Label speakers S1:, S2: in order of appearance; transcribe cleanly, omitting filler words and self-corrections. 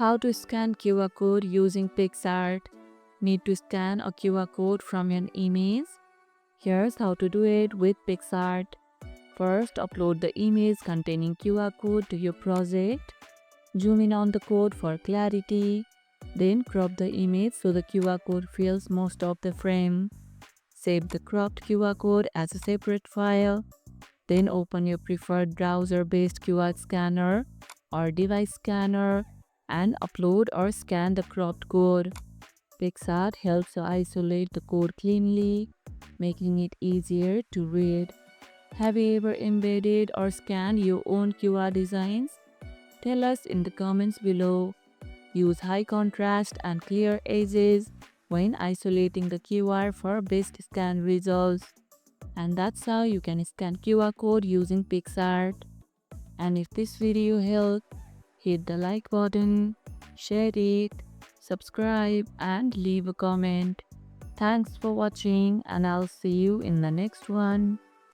S1: How to scan QR code using Picsart. Need to scan a QR code from an image? Here's how to do it with Picsart. First, upload the image containing QR code to your project. Zoom in on the code for clarity. Then crop the image so the QR code fills most of the frame. Save the cropped QR code as a separate file. Then open your preferred browser-based QR scanner or device scanner and upload or scan the cropped code. Picsart helps you isolate the code cleanly, making it easier to read. Have you ever embedded or scanned your own QR designs? Tell us in the comments below. Use high contrast and clear edges when isolating the QR for best scan results. And that's how you can scan QR code using Picsart. And if this video helped, hit the like button, share it, subscribe and leave a comment. Thanks for watching and I'll see you in the next one.